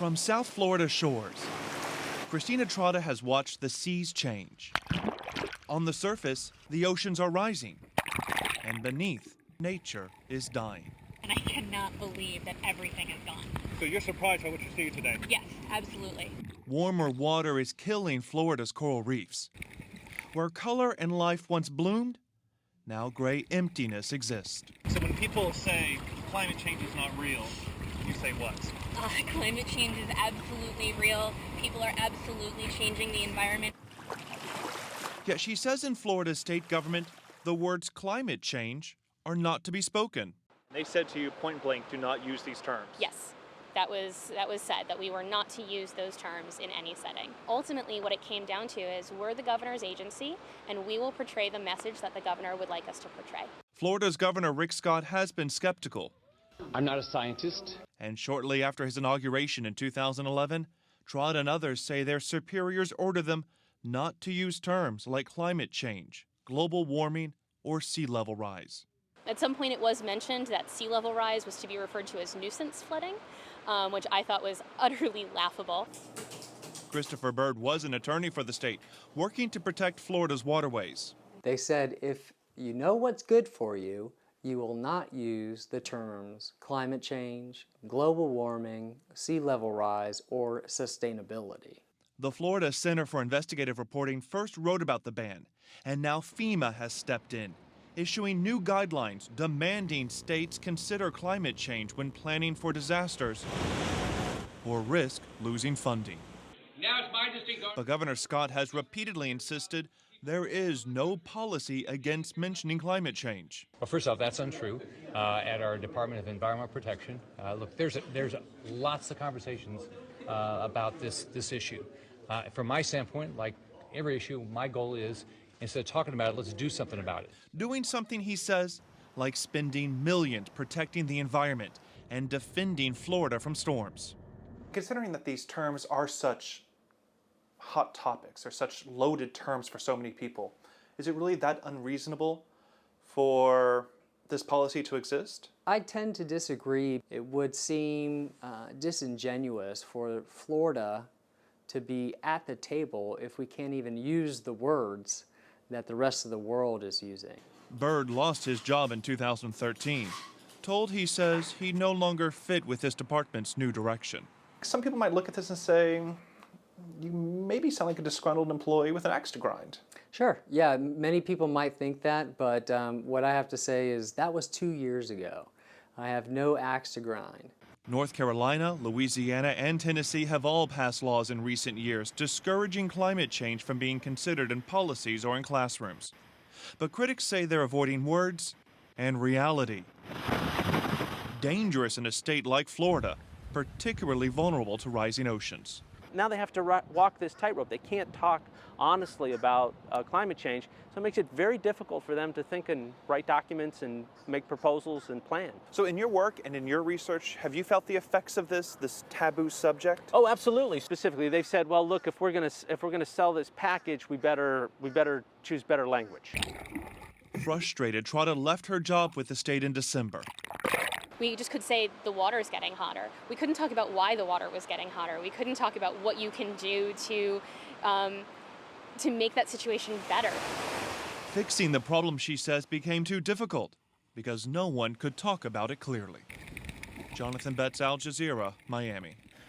From South Florida shores, Christina Trotta has watched the seas change. On the surface, the oceans are rising, and beneath, nature is dying. And I cannot believe that everything is gone. So you're surprised by what you see today? Yes, absolutely. Warmer water is killing Florida's coral reefs. Where color and life once bloomed, now gray emptiness exists. So when people say climate change is not real, you say what? Climate change is absolutely real. People are absolutely changing the environment. Yet she says in Florida's state government, the words climate change are not to be spoken. They said to you point blank, do not use these terms. Yes, that was said, that we were not to use those terms in any setting. Ultimately, what it came down to is we're the governor's agency, and we will portray the message that the governor would like us to portray. Florida's Governor Rick Scott has been skeptical. I'm not a scientist. And shortly after his inauguration in 2011, Trotta and others say their superiors ordered them not to use terms like climate change, global warming, or sea level rise. At some point it was mentioned that sea level rise was to be referred to as nuisance flooding, which I thought was utterly laughable. Christopher Byrd was an attorney for the state, working to protect Florida's waterways. They said if you know what's good for you, you will not use the terms climate change, global warming, sea level rise, or sustainability. The Florida Center for Investigative Reporting first wrote about the ban, and now FEMA has stepped in, issuing new guidelines demanding states consider climate change when planning for disasters or risk losing funding. But Governor Scott has repeatedly insisted there is no policy against mentioning climate change. Well, first off, that's untrue. At our Department of Environmental Protection, look, there's lots of conversations about this issue. From my standpoint, like every issue, my goal is, instead of talking about it, let's do something about it. Doing something, he says, like spending millions protecting the environment and defending Florida from storms. Considering that these terms are such hot topics, or such loaded terms for so many people, is it really that unreasonable for this policy to exist? I tend to disagree. It would seem disingenuous for Florida to be at the table if we can't even use the words that the rest of the world is using. Byrd lost his job in 2013, told he says he no longer fit with his department's new direction. Some people might look at this and say, you maybe sound like a disgruntled employee with an axe to grind. Sure, yeah, many people might think that, but what I have to say is that was 2 years ago. I have no axe to grind. North Carolina, Louisiana, and Tennessee have all passed laws in recent years discouraging climate change from being considered in policies or in classrooms. But critics say they're avoiding words and reality. Dangerous in a state like Florida, particularly vulnerable to rising oceans. Now they have to walk this tightrope. They can't talk honestly about climate change, so it makes it very difficult for them to think and write documents and make proposals and plan. So in your work and in your research, have you felt the effects of this taboo subject? Oh, absolutely. Specifically, they've said, well, look, if we're gonna sell this package, we better choose better language. Frustrated, Trotta left her job with the state in December. We just could say the water is getting hotter. We couldn't talk about why the water was getting hotter. We couldn't talk about what you can do to make that situation better. Fixing the problem, she says, became too difficult because no one could talk about it clearly. Jonathan Betts, Al Jazeera, Miami.